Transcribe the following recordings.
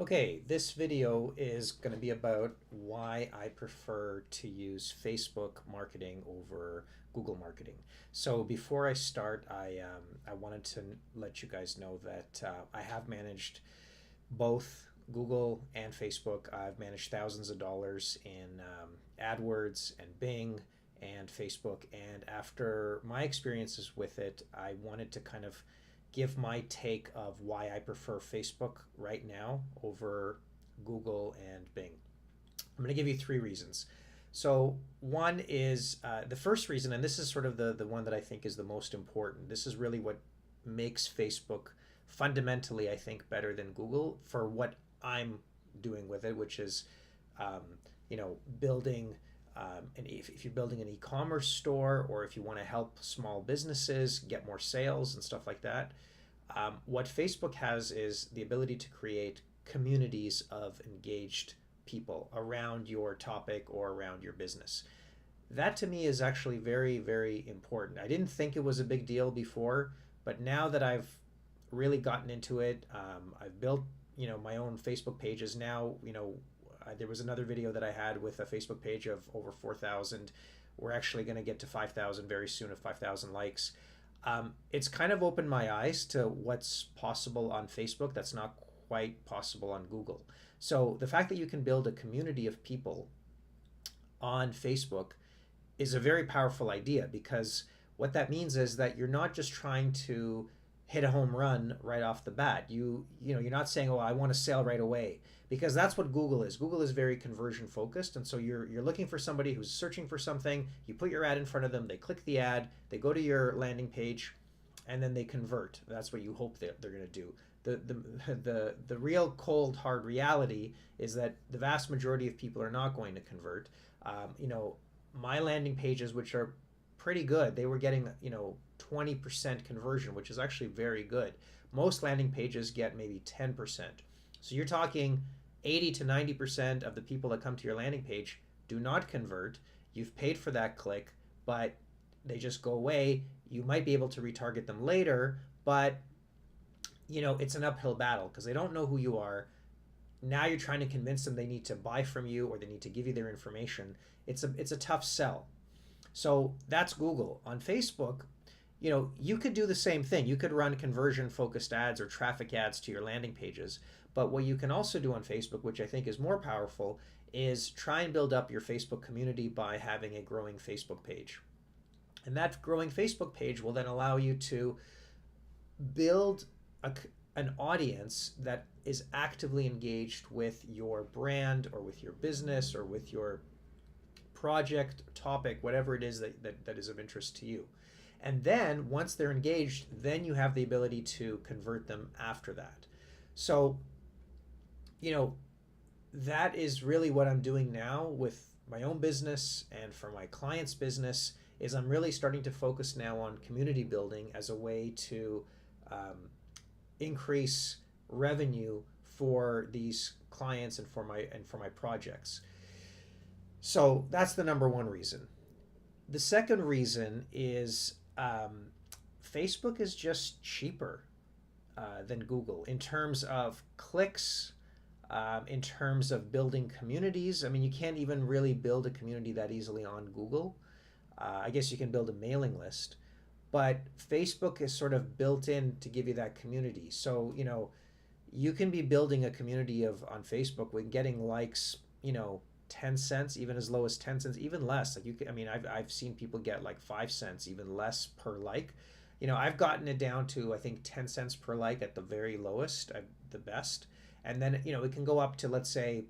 Okay, this video is going to be about why I prefer to use Facebook marketing over Google marketing. So before I start, I wanted to let you guys know that I have managed both Google and Facebook. I've managed thousands of dollars in AdWords and Bing and Facebook. And after my experiences with it, I wanted to kind of give my take of why I prefer Facebook right now over Google and Bing. I'm going to give you three reasons. So, one is the first reason, and this is sort of the one that I think is the most important. This is really what makes Facebook fundamentally, I think, better than Google for what I'm doing with it, which is, um, building. And if you're building an e-commerce store, or if you want to help small businesses get more sales and stuff like that, what Facebook has is the ability to create communities of engaged people around your topic or around your business. That to me is actually very, very important. I didn't think it was a big deal before, but now that I've really gotten into it, I've built my own Facebook pages now. There was another video that I had with a Facebook page of over 4,000. We're actually going to get to 5,000 very soon, of 5,000 likes. It's kind of opened my eyes to what's possible on Facebook that's not quite possible on Google. So the fact that you can build a community of people on Facebook is a very powerful idea, because what that means is that you're not just trying to hit a home run right off the bat. You're not saying, "Oh, I want to sell right away," because that's what Google is. Google is very conversion focused, and so you're looking for somebody who's searching for something. You put your ad in front of them, they click the ad, they go to your landing page, and then they convert. That's what you hope that they're going to do. The real cold hard reality is that the vast majority of people are not going to convert. My landing pages, which are pretty good, they were getting 20% conversion, which is actually very good. Most landing pages get maybe 10%. So you're talking 80 to 90% of the people that come to your landing page do not convert. You've paid for that click, but they just go away. You might be able to retarget them later, but it's an uphill battle because they don't know who you are. Now you're trying to convince them they need to buy from you, or they need to give you their information. It's a tough sell. So that's Google. On Facebook, you could do the same thing. You could run conversion focused ads or traffic ads to your landing pages. But what you can also do on Facebook, which I think is more powerful, is try and build up your Facebook community by having a growing Facebook page. And that growing Facebook page will then allow you to build an audience that is actively engaged with your brand or with your business or with your project, topic, whatever it is that is of interest to you. And then once they're engaged, then you have the ability to convert them after that. So, that is really what I'm doing now with my own business and for my clients' business, is I'm really starting to focus now on community building as a way to increase revenue for these clients and for my projects. So that's the number one reason. The second reason is Facebook is just cheaper than Google in terms of clicks, in terms of building communities. I mean, you can't even really build a community that easily on Google. I guess you can build a mailing list, but Facebook is sort of built in to give you that community. So, you can be building a community on Facebook with getting likes, 10 cents, even as low as 10 cents, even less. Like I've seen people get like 5 cents, even less per like. I've gotten it down to, I think, 10 cents per like at the very lowest, the best. And then, it can go up to, let's say,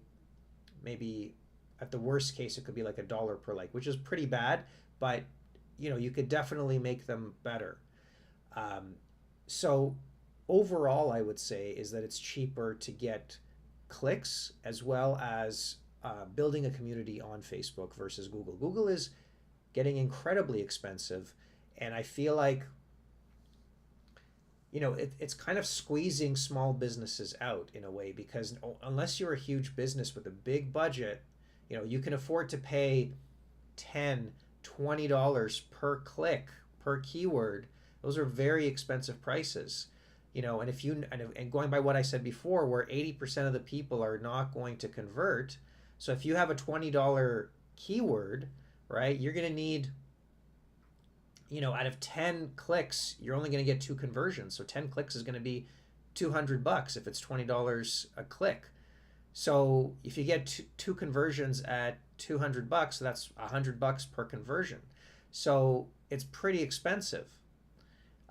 maybe at the worst case, it could be like $1 per like, which is pretty bad, but you could definitely make them better. So overall, I would say is that it's cheaper to get clicks as well as building a community on Facebook versus Google. Google is getting incredibly expensive, and I feel like it's kind of squeezing small businesses out in a way, because unless you're a huge business with a big budget, you can afford to pay $10, $20 per click per keyword. Those are very expensive prices. And if you and going by what I said before, where 80% of the people are not going to convert, so if you have a $20 keyword, right, you're going to need, out of 10 clicks, you're only going to get 2 conversions. So 10 clicks is going to be $200 if it's $20 a click. So if you get two conversions at $200, that's $100 per conversion. So it's pretty expensive.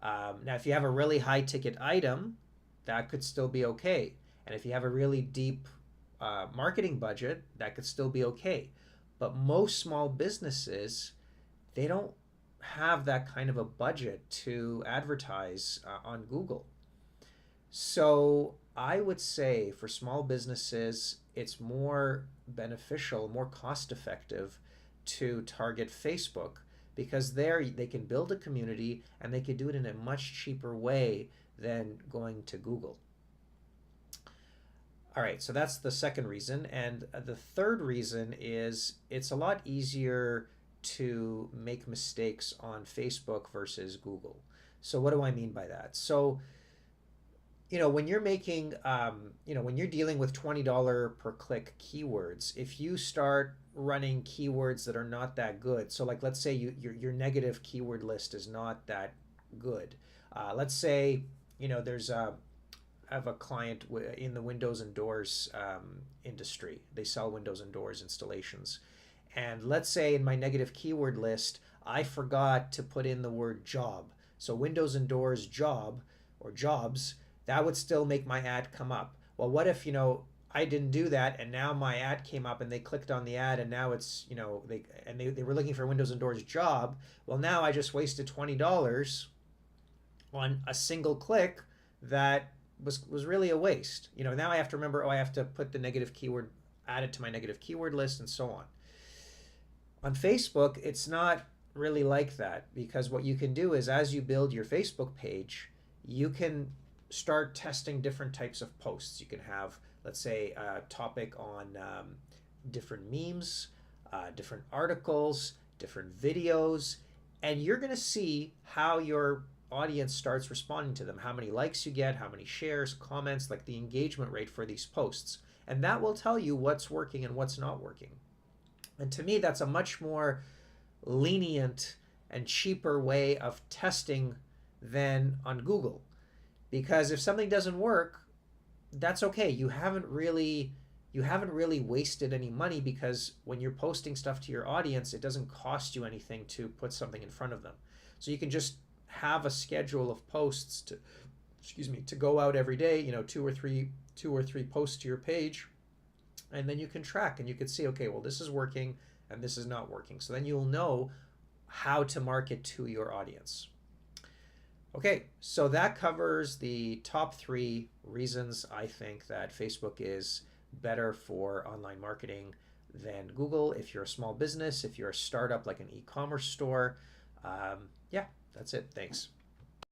Now, if you have a really high ticket item, that could still be okay. And if you have a really deep marketing budget, that could still be okay. But most small businesses, they don't have that kind of a budget to advertise on Google. So I would say for small businesses, it's more beneficial, more cost effective to target Facebook, because there they can build a community and they can do it in a much cheaper way than going to Google. All right, so that's the second reason. And the third reason is it's a lot easier to make mistakes on Facebook versus Google. So what do I mean by that? So, when you're making, when you're dealing with $20 per click keywords, if you start running keywords that are not that good, so like let's say your negative keyword list is not that good. Let's say, I have a client in the windows and doors industry. They sell windows and doors installations. And let's say in my negative keyword list, I forgot to put in the word job. So windows and doors job or jobs, that would still make my ad come up. Well, what if, I didn't do that and now my ad came up and they clicked on the ad and now it's, they were looking for windows and doors job. Well, now I just wasted $20 on a single click that was really a waste. Now I have to remember, I have to put the negative keyword, add it to my negative keyword list and so on. On Facebook, it's not really like that, because what you can do is as you build your Facebook page, you can start testing different types of posts. You can have, let's say, a topic on different memes, different articles, different videos, and you're going to see how your audience starts responding to them, how many likes you get, how many shares, comments, like the engagement rate for these posts. And that will tell you what's working and what's not working. And to me, that's a much more lenient and cheaper way of testing than on Google. Because if something doesn't work, that's okay. You haven't really wasted any money, because when you're posting stuff to your audience, it doesn't cost you anything to put something in front of them. So you can just have a schedule of posts to go out every day, two or three posts to your page. And then you can track and you can see, okay, well, this is working and this is not working. So then you'll know how to market to your audience. Okay, so that covers the top 3 reasons I think that Facebook is better for online marketing than Google. If you're a small business, if you're a startup like an e-commerce store, yeah, that's it. Thanks.